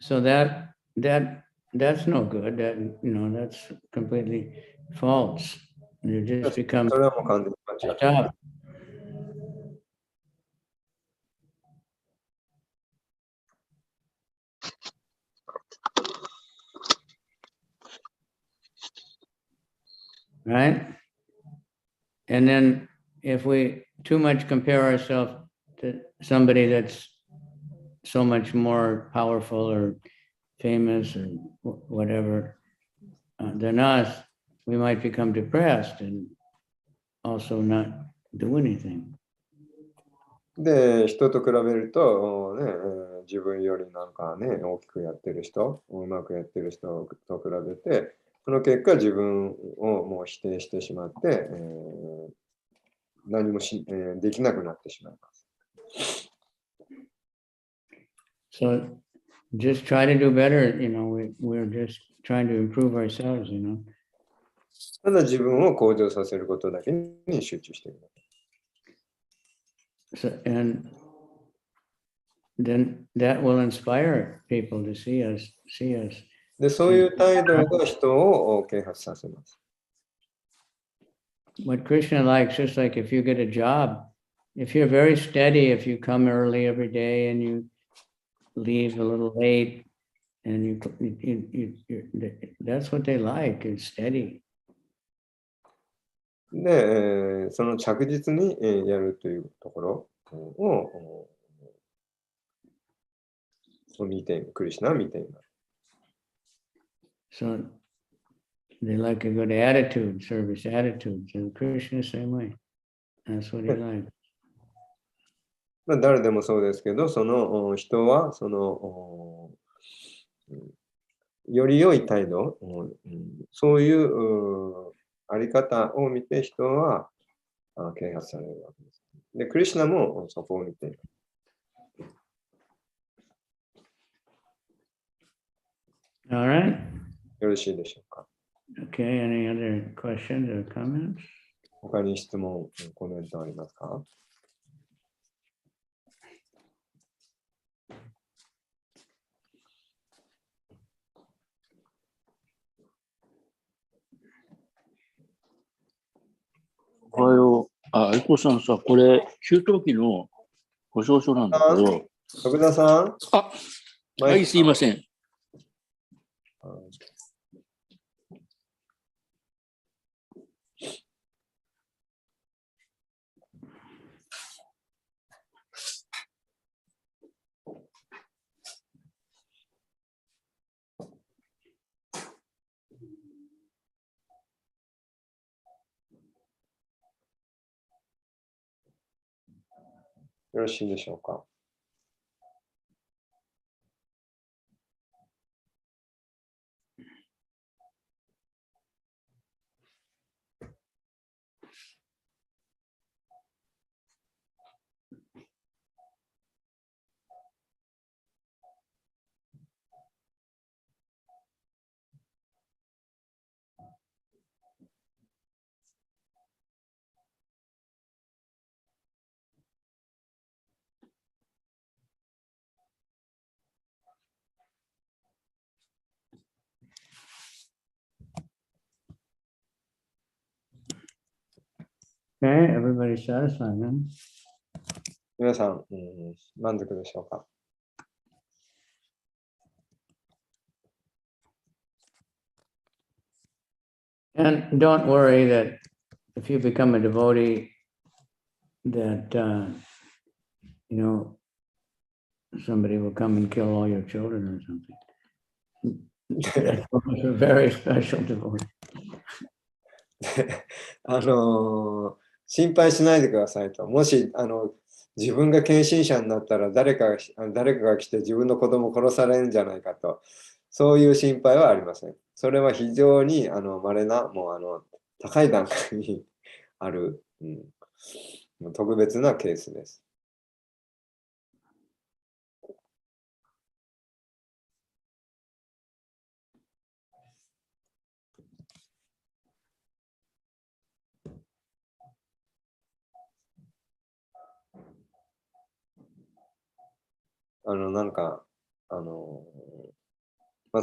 So that's no good. That's completely false. You just become それはもう完全に間違っています。Right? And then if we too much compare ourselves to somebody that's so much more powerful or famous or whatever than us, we might become depressed and also not do anything. で、人と比べると、自分よりなんかね、大きくやってる人、うまくやってる人と比べて、その結果自分をもう否定してしまって、何もできなくなってしまいます。So just try to do better, we're just trying to improve ourselves, ただ自分を向上させることだけに集中している。So, and then that will inspire people to see us. で、そういう態度が人を啓発させます。What Krishna likes, just like if you get a job, if you're very steady, if you come early every day and you leave a little late, and that's what they like, is steady. で、その着実にやるというところを見て、クリシュナは見ています。So they like a good attitude, service attitude. And Krishna, same way. That's what he likes. 誰でもそうですけど、その人はそのより良い態度、そういうあり方を見て人は啓発されるわけです。で、クリシュナもそこを見ている。All right. よろしいでしょうか。Okay, any other questions or comments? 他に質問、コメントありますか？おはよう。愛子さんさ、これ、給湯器の保証書なんだけど。徳田さん？はい、すいません。よろしいでしょうか。Okay, everybody satisfied, man? 皆さん、満足でしょうか？ And don't worry that if you become a devotee, that, you know, somebody will come and kill all your children or something. That's a very special devotee. 心配しないでくださいと。もし、自分が献身者になったら誰かが来て自分の子供を殺されるんじゃないかと。そういう心配はありません。それは非常に稀な、もう高い段階にある、特別なケースです。なんか、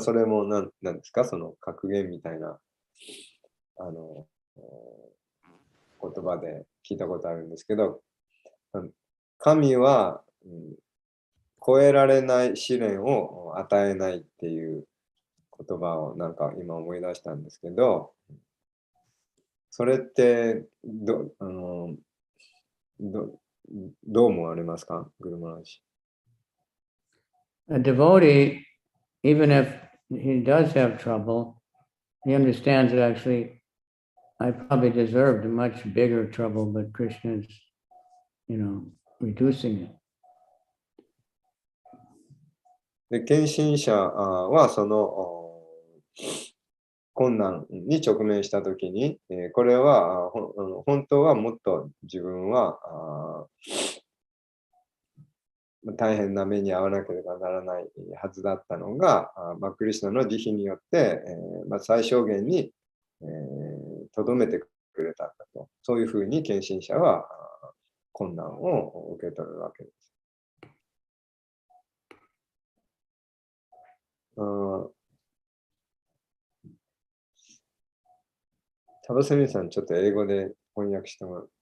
それもなんですか、その格言みたいな、言葉で聞いたことあるんですけど、神は、超えられない試練を与えないっていう言葉をなんか今思い出したんですけど、それってどう思われますか、グルマラジ？ A devotee, even if he does have trouble, he understands that actually I probably deserved a much bigger trouble, but Krishna is, you know, reducing it. で、献身者はその困難に直面したときに、これは本当はもっと自分は大変な目に遭わなければならないはずだったのが、クリシュナの慈悲によって、最小限にとどめてくれたと。そういうふうに献身者は困難を受け取るわけです。タバセミさん、ちょっと英語で翻訳してもらって。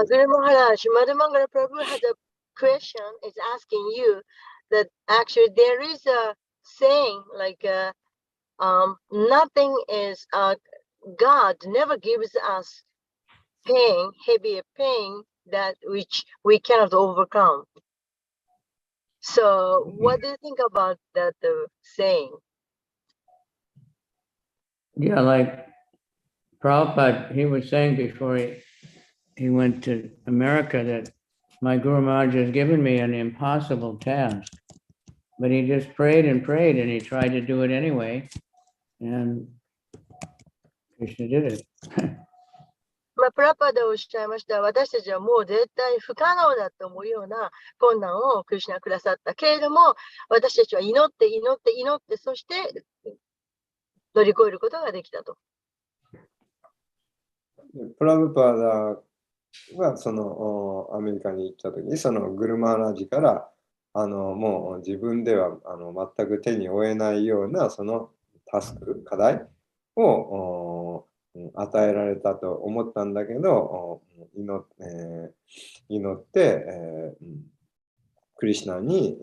Guru Maharaj, Mother Mangala Prabhu has a question. It's asking you that actually there is a saying like nothing is God never gives us pain, heavy pain that which we cannot overcome. So what do you think about that saying? Yeah, like Prabhupada, he was saying before he went to America that my Guru Maharaj has given me an impossible task. But he just prayed and prayed and he tried to do it anyway. And Krishna did it. プラパダおっしゃいました。私たちはもう絶対不可能だと思うような困難をクリシュナくださったけれども、私たちは祈って祈って祈って、そして乗り越えることができたと。プラブパダがそのアメリカに行った時に、そのグルマーラジからもう自分では全く手に負えないようなそのタスク、課題を与えられたと思ったんだけど、祈って、クリシュナに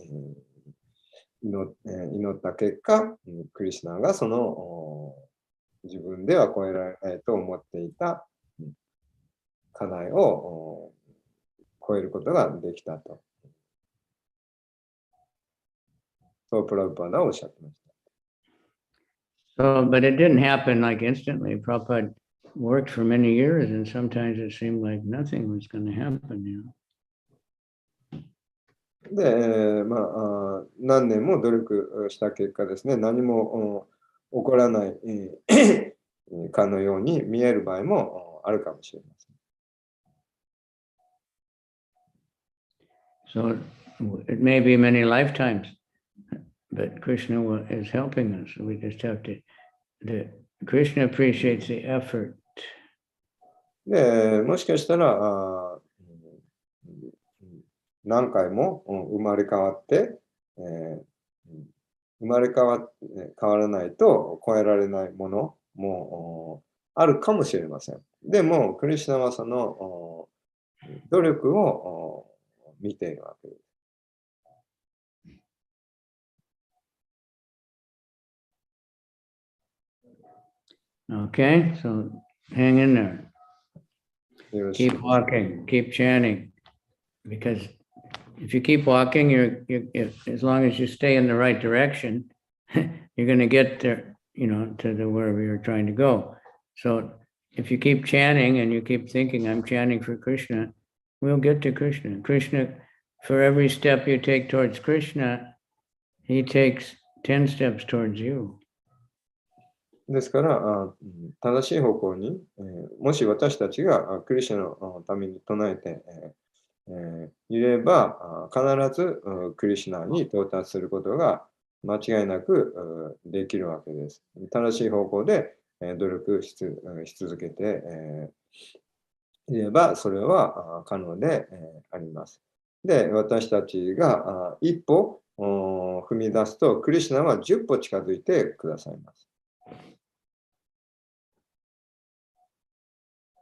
祈った結果、クリシュナがその自分では超えられないと思っていた課題を超えることができたと。そうプラブパダはおっしゃってました。So, but it didn't happen like instantly. Prabhupada worked for many years and sometimes it seemed like nothing was going to happen, you know. で、何年も努力した結果ですね、何も起こらないかのように見える場合もあるかもしれません。So it may be many lifetimes, but Krishna is helping us. We just have to, Krishna appreciates the effort. で、もしかしたら何回も生まれ変わって、変わらないと超えられないものもあるかもしれません。でも、クリシュナはその努力を見ているわけです。Okay, so hang in there. よろしい Keep walking, keep chanting. Because if you keep walking, as long as you stay in the right direction, you're going to get there, to wherever you're trying to go. So if you keep chanting and you keep thinking, I'm chanting for Krishna, we'll get to Krishna. Krishna, for every step you take towards Krishna, he takes 10 steps towards you. ですから、正しい方向に、もし私たちがクリシュナのために唱えて、いれば、必ずクリシュナに到達することが間違いなくできるわけです。正しい方向で努力し続けていれば、それは可能であります。で、私たちが一歩踏み出すと、クリシュナは10歩近づいてくださいます。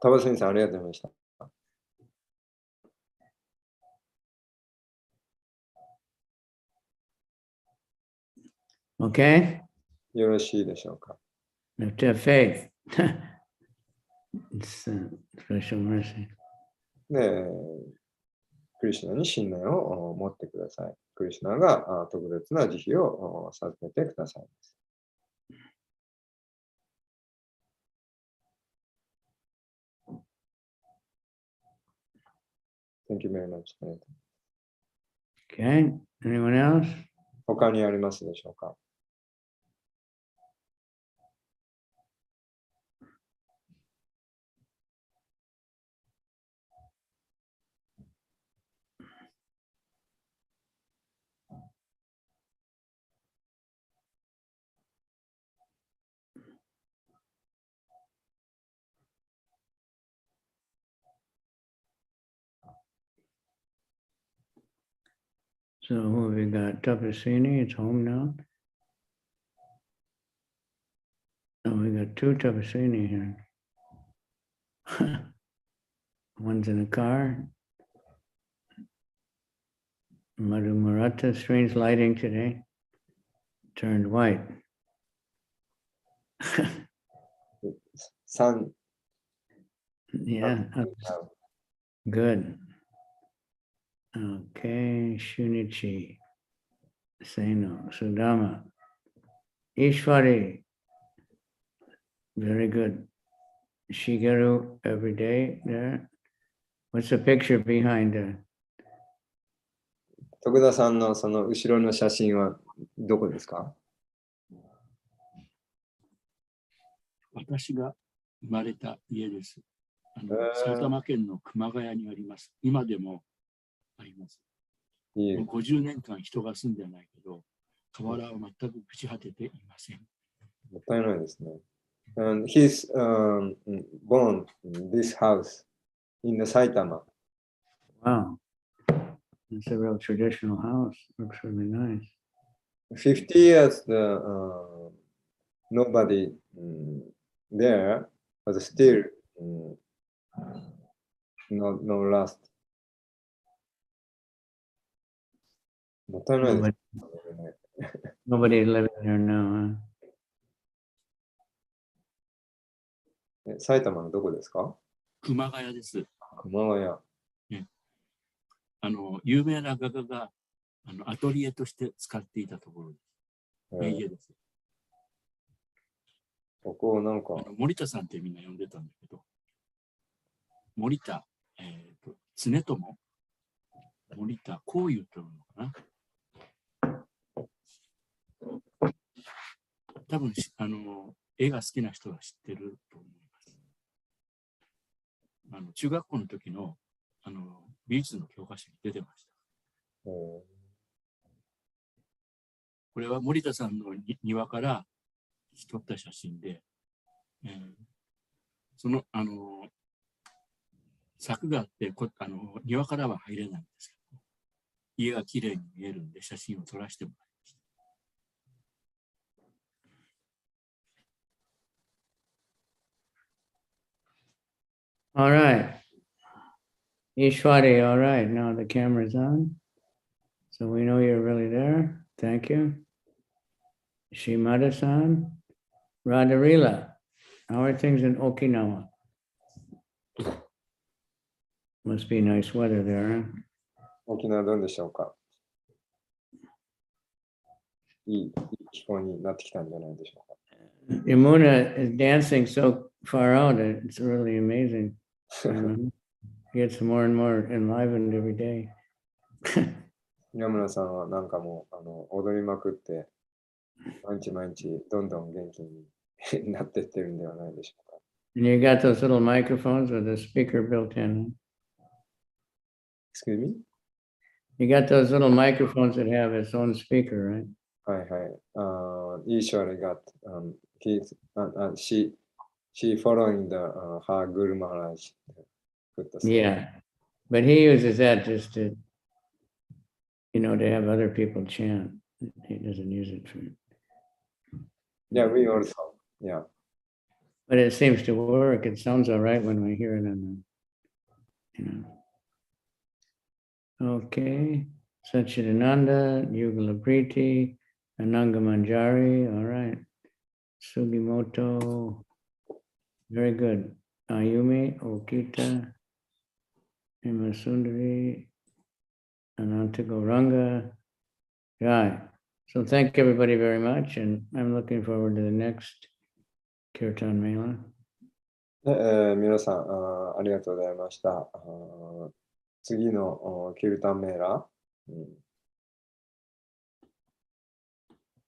田場先生、ありがとうございました。Okay? よろしいでしょうか。You have to have faith. It's a special mercy. で、クリシュナに信頼を持ってください。クリシュナが特別な慈悲を授けてくださいます。Thank you very much. Okay, anyone else? 他にありますでしょうか。So who have we got? Tapasini, it's home now. Oh, we got two Tapasini here. One's in a car. Madhu Maratha, strange lighting today. Turned white. 3 Yeah, good. Okay, Shunichi, Seno, Sudama, Ishwari, very good. Shigeru every day there. What's the picture behind there? 徳田さんのその後ろの写真はどこですか？私が生まれた家です。埼玉県の熊谷にあります。今でもあります。もう50年間人が住んでないけど、河原は全く朽ち果てていません。もったいないですね。And he's born in this house in the Saitama. Wow, it's a real traditional house. Looks really nice. 50 years, nobody there, but still no last. もったいないですね。Nobody living there now. 埼玉のどこですか？熊谷です。熊谷。有名な画家がアトリエとして使っていたところです。家です。ここなんか森田さんってみんな呼んでたんだけど、森田、常友、森田こう言ってるのかな。多分絵が好きな人は知ってると思います。中学校の時の美術の教科書に出てました。これは森田さんの庭から撮った写真で、その柵があって庭からは入れないんですけど、家がきれいに見えるんで写真を撮らせてもらいました。All right. Ishwari, all right. Now the camera's on. So we know you're really there. Thank you. Shimada-san. Radharila. How are things in Okinawa? Must be nice weather there, huh? 沖縄どうでしょうか。いい気候になってきたんじゃないでしょうか。Yamuna is dancing so far out. It's really amazing. Gets more and more enlivened every day. 稲村さんはなんかもう踊りまくって毎日毎日どんどん元気になってってるんではないでしょうか。And you got those little microphones with a speaker built in. Excuse me? You got those little microphones that have its own speaker, right? はいはい。Ishwari got she following the her Guru Maharaj. Yeah, but he uses that just to, to have other people chant. He doesn't use it for. Yeah, we also. Yeah. But it seems to work. It sounds all right when we hear it on the, Okay. Satchidananda, Yugalapriti, Ananga Manjari, all right. Sugimoto, very good. Ayumi, Okita, Himasundari, Ananta Gauranga. Right. So thank everybody very much, and I'm looking forward to the next Kirtan Mela. 皆さんありがとうございました。次のキルタンメーラ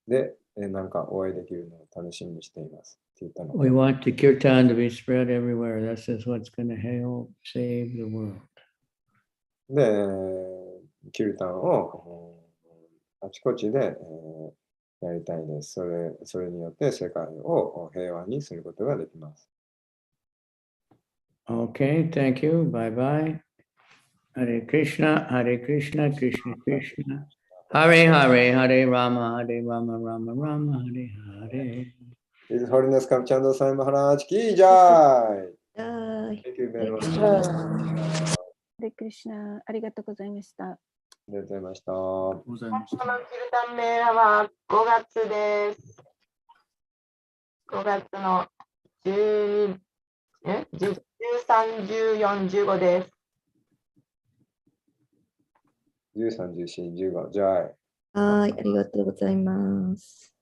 でなんかお会いできるのを楽しみにしています。We want the Kirtan to be spread everywhere. This is what's going to help save the world. で、キルタンをあちこちでやりたいです。それによって世界を平和にすることができます。Okay, thank you. Bye bye. Hare Krishna, Krishna Krishna. Hare Hare, Hare Rama, Rama Rama, Hare Hare. His Holiness Kavicandra Swami Maharaj ki jai. Thank you very much. で、クリシュナ、ありがとうございました。ありがとうございました。このキルタンメーラは5月です。5月の13、14、15です。13、14、15、ジャイ。はい、ありがとうございます。